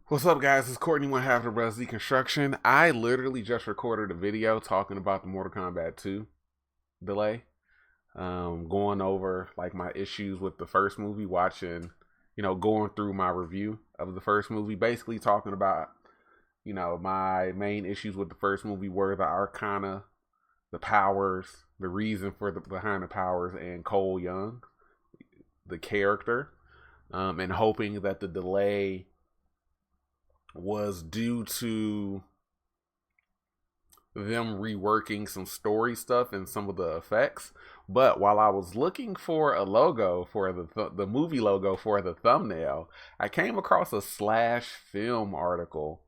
What's up, guys? It's Courtney, one half of Brothers Deconstruction. I literally just recorded a video talking about the Mortal Kombat 2 delay, going over like my issues with the first movie, watching, going through my review of the first movie, basically talking about, my main issues with the first movie were the arcana, the powers, the reason for the behind the powers, and Cole Young, the character, and hoping that the delay was due to them reworking some story stuff and some of the effects. But while I was looking for a logo for the movie logo for the thumbnail, I came across a Slash Film article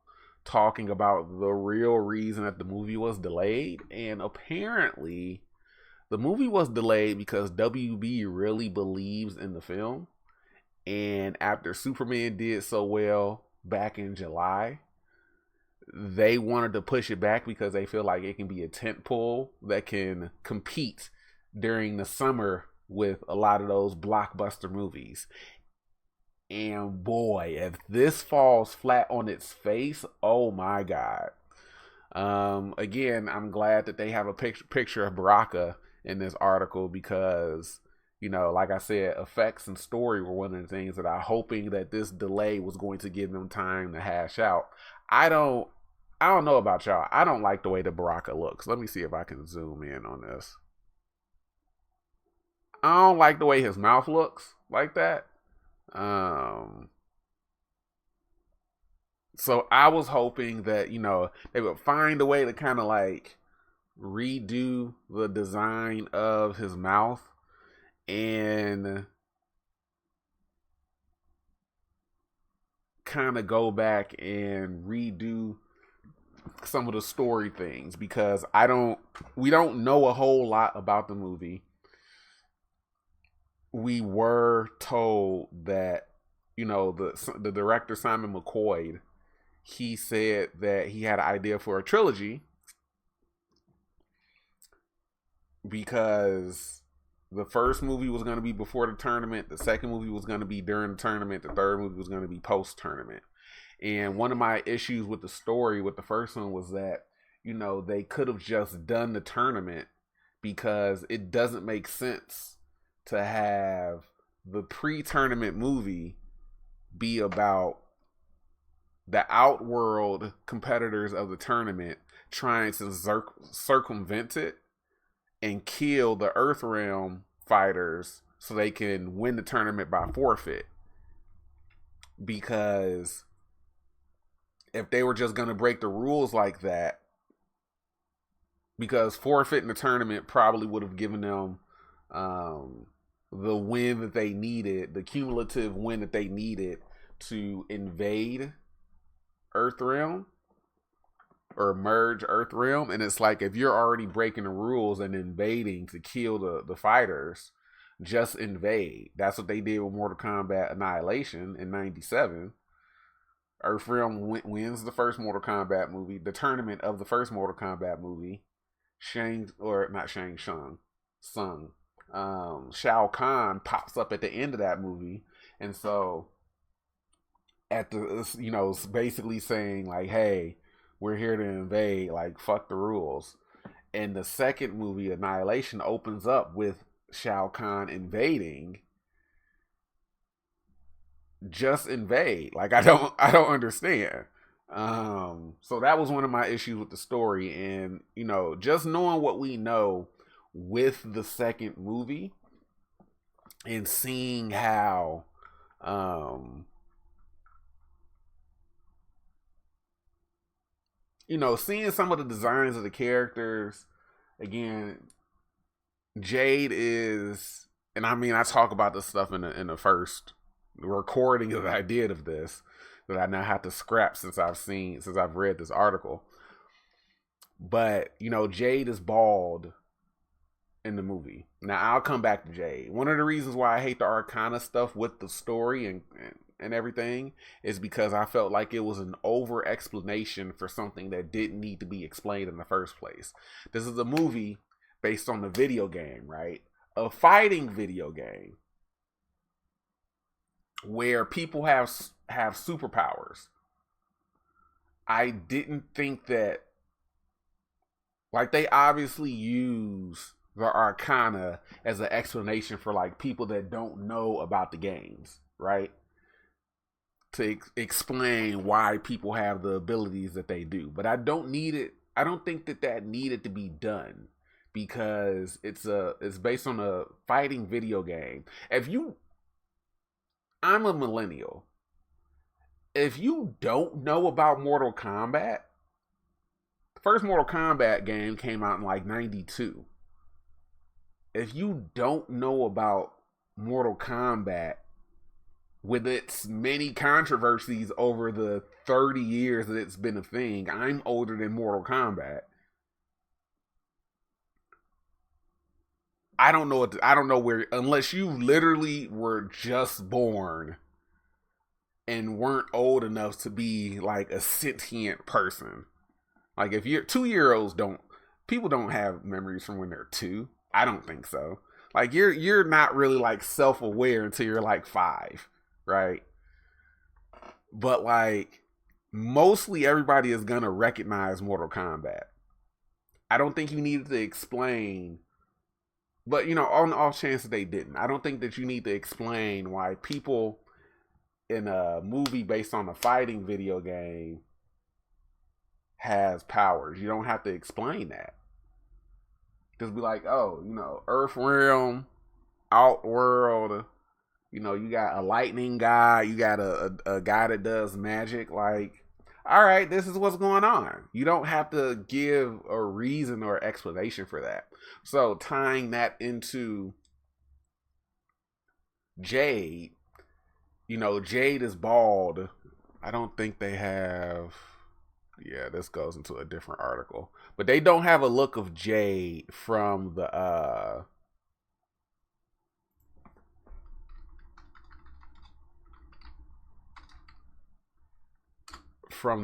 talking about the real reason that the movie was delayed. And apparently, the movie was delayed because WB really believes in the film. And after Superman did so well back in July, they wanted to push it back because they feel like it can be a tent pole that can compete during the summer with a lot of those blockbuster movies. And boy, if this falls flat on its face, oh my god. Again, I'm glad that they have a picture of Baraka in this article because, like I said, effects and story were one of the things that I hoping that this delay was going to give them time to hash out. I don't I don't know about y'all. I don't like the way the Baraka looks. Let me see if I can zoom in on this. I don't like the way his mouth looks like that. Um so I was hoping that, they would find a way to kind of like redo the design of his mouth and kind of go back and redo some of the story things because we don't know a whole lot about the movie. We were told that, the director Simon McCoy, he said that he had an idea for a trilogy because the first movie was going to be before the tournament, the second movie was going to be during the tournament, the third movie was going to be post tournament. And one of my issues with the story with the first one was that, they could have just done the tournament because it doesn't make sense to have the pre-tournament movie be about the outworld competitors of the tournament trying to circumvent it and kill the Earth Realm fighters so they can win the tournament by forfeit. Because if they were just going to break the rules like that, because forfeiting the tournament probably would have given them the win that they needed, the cumulative win that they needed to invade Earthrealm or merge Earthrealm. And it's like if you're already breaking the rules and invading to kill the fighters, just invade. That's what they did with Mortal Kombat Annihilation in '97. Earthrealm wins the first Mortal Kombat movie, the tournament of the first Mortal Kombat movie. Shao Kahn pops up at the end of that movie, and so at the basically saying like, "Hey, we're here to invade. Like, fuck the rules." And the second movie, Annihilation, opens up with Shao Kahn invading. Just invade. Like I don't understand. So that was one of my issues with the story, and just knowing what we know with the second movie and seeing how seeing some of the designs of the characters again. Jade is, and I mean, I talk about this stuff in the first recording that I did of this that I now have to scrap since I've read this article. But Jade is bald in the movie. Now I'll come back to Jade. One of the reasons why I hate the Arcana stuff with the story and everything is because I felt like it was an over explanation for something that didn't need to be explained in the first place. This is a movie based on the video game, right? A fighting video game where people have superpowers. I didn't think that, like, they obviously use the Arcana as an explanation for like people that don't know about the games, right? To explain why people have the abilities that they do. But I don't need it. I don't think that that needed to be done because it's based on a fighting video game. If you, I'm a millennial. If you don't know about Mortal Kombat, the first Mortal Kombat game came out in like 92. If you don't know about Mortal Kombat with its many controversies over the 30 years that it's been a thing, I'm older than Mortal Kombat. I don't know what I don't know where, unless you literally were just born and weren't old enough to be like a sentient person. Like if you're 2 year olds don't people don't have memories from when they're two. I don't think so. Like you're not really like self aware until you're like five, right? But like mostly everybody is gonna recognize Mortal Kombat. I don't think you needed to explain, but you know, on the off chance that they didn't, I don't think that you need to explain why people in a movie based on a fighting video game has powers. You don't have to explain that. Just be like, oh, you know, Earth Realm, Outworld, you know, you got a lightning guy, you got a guy that does magic. Like, all right, this is what's going on. You don't have to give a reason or explanation for that. So tying that into Jade, you know, Jade is bald. I don't think they have. Yeah, this goes into a different article, but they don't have a look of Jade from the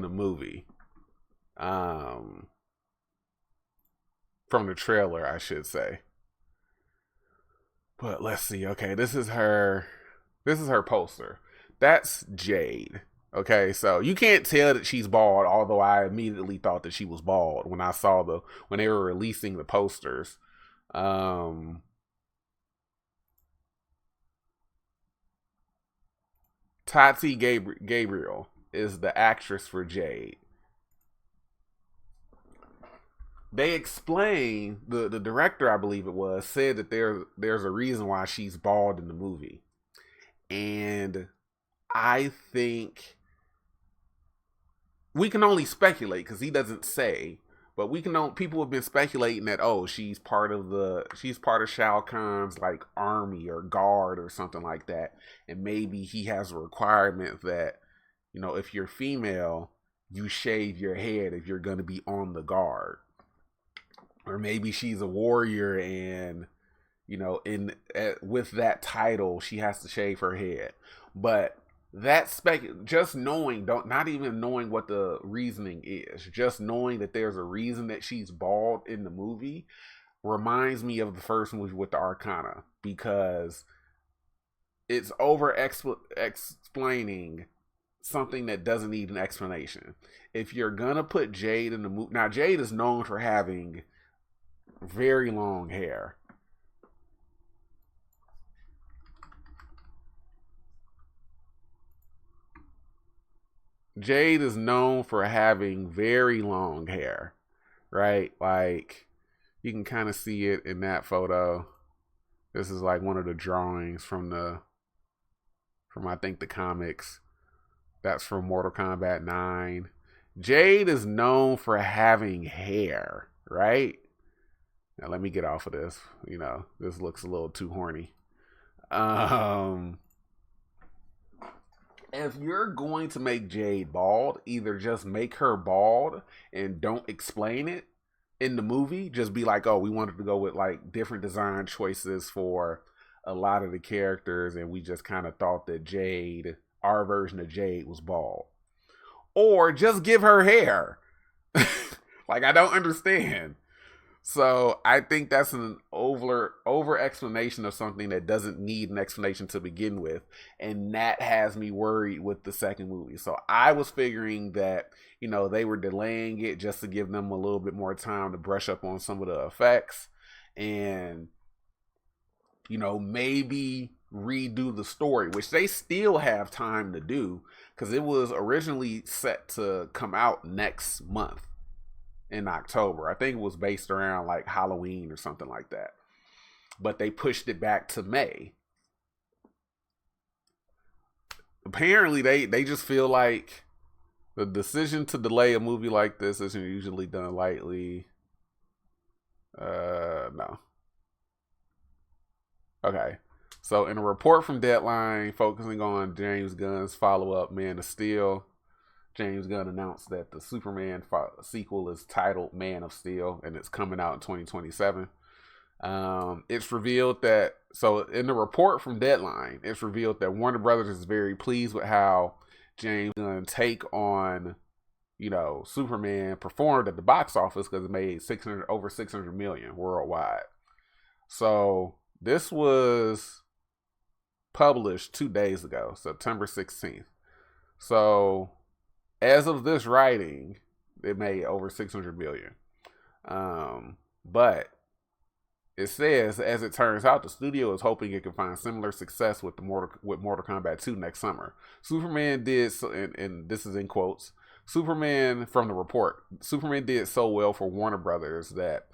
movie, um, from the trailer, I should say. But let's see. Okay, this is her. This is her poster. That's Jade. Okay, so you can't tell that she's bald, although I immediately thought that she was bald when I saw when they were releasing the posters. Um Tati Gabriel is the actress for Jade. They explain the director, I believe it was, said that there's a reason why she's bald in the movie. And I think we can only speculate because he doesn't say, but we can know people have been speculating that oh she's part of Shao Kahn's like army or guard or something like that, and maybe he has a requirement that you know if you're female you shave your head if you're going to be on the guard, or maybe she's a warrior and you know with that title she has to shave her head, but just knowing don't not even knowing what the reasoning is, just knowing that there's a reason that she's bald in the movie reminds me of the first movie with the Arcana, because it's over explaining something that doesn't need an explanation. If you're gonna put Jade in the movie, now Jade is known for having very long hair. Jade is known for having very long hair, right? Like you can kind of see it in that photo. This is like one of the drawings from I think the comics. That's from Mortal Kombat 9. Jade is known for having hair, right? Now let me get off of this. You know, this looks a little too horny. Um if you're going to make Jade bald, either just make her bald and don't explain it in the movie. Just be like, oh, we wanted to go with like different design choices for a lot of the characters, and we just kind of thought that Jade, our version of Jade, was bald. Or just give her hair. Like, I don't understand. So I think that's an over explanation of something that doesn't need an explanation to begin with, and that has me worried with the second movie. So I was figuring that they were delaying it just to give them a little bit more time to brush up on some of the effects, and maybe redo the story, which they still have time to do because it was originally set to come out next month in October. I think it was based around like Halloween or something like that. But they pushed it back to May. Apparently they just feel like the decision to delay a movie like this isn't usually done lightly. No. Okay. So in a report from Deadline focusing on James Gunn's follow-up Man of Steel, James Gunn announced that the Superman sequel is titled Man of Steel and it's coming out in 2027. It's revealed that, so in the report from Deadline, it's revealed that Warner Brothers is very pleased with how James Gunn's take on, Superman performed at the box office because it made over 600 million worldwide. So this was published 2 days ago, September 16th. So as of this writing, it made over 600 million. But it says, as it turns out, the studio is hoping it can find similar success with Mortal Kombat 2 next summer. Superman did, and this is in quotes, Superman from the report, Superman did so well for Warner Brothers that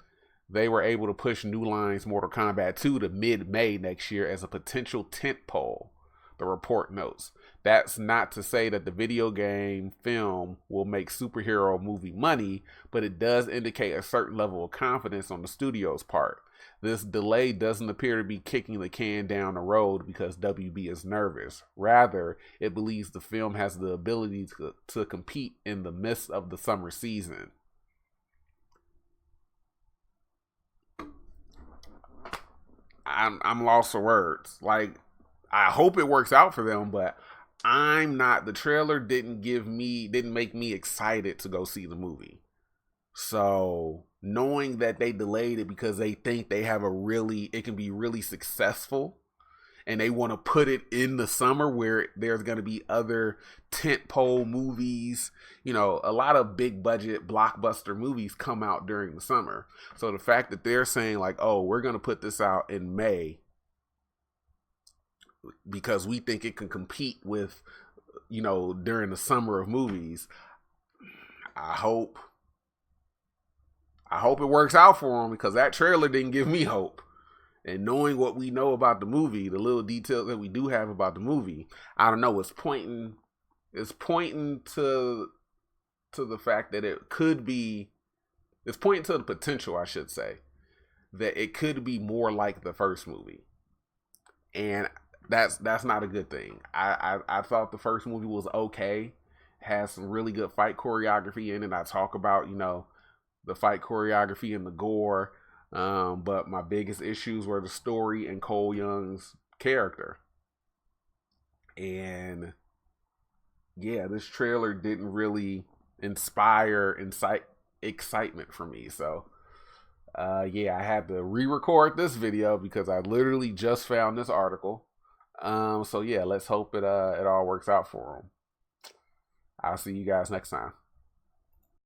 they were able to push New Line's Mortal Kombat 2 to mid-May next year as a potential tentpole, the report notes. That's not to say that the video game film will make superhero movie money, but it does indicate a certain level of confidence on the studio's part. This delay doesn't appear to be kicking the can down the road because WB is nervous. Rather, it believes the film has the ability to compete in the midst of the summer season. I'm lost for words. Like, I hope it works out for them, but I'm not. The trailer didn't make me excited to go see the movie. So knowing that they delayed it because they think they have it can be really successful, and they want to put it in the summer where there's going to be other tentpole movies. A lot of big budget blockbuster movies come out during the summer. So the fact that they're saying like, oh, we're going to put this out in May because we think it can compete with, during the summer of movies. I hope it works out for them because that trailer didn't give me hope. And knowing what we know about the movie, the little details that we do have about the movie, I don't know. It's pointing to the fact that it could be. It's pointing to the potential, I should say, that it could be more like the first movie, and that's not a good thing. I thought the first movie was okay, has some really good fight choreography in it. I talk about the fight choreography and the gore. But my biggest issues were the story and Cole Young's character. And yeah, this trailer didn't really incite excitement for me. So yeah, I had to re-record this video because I literally just found this article. So yeah, let's hope it all works out for them. I'll see you guys next time.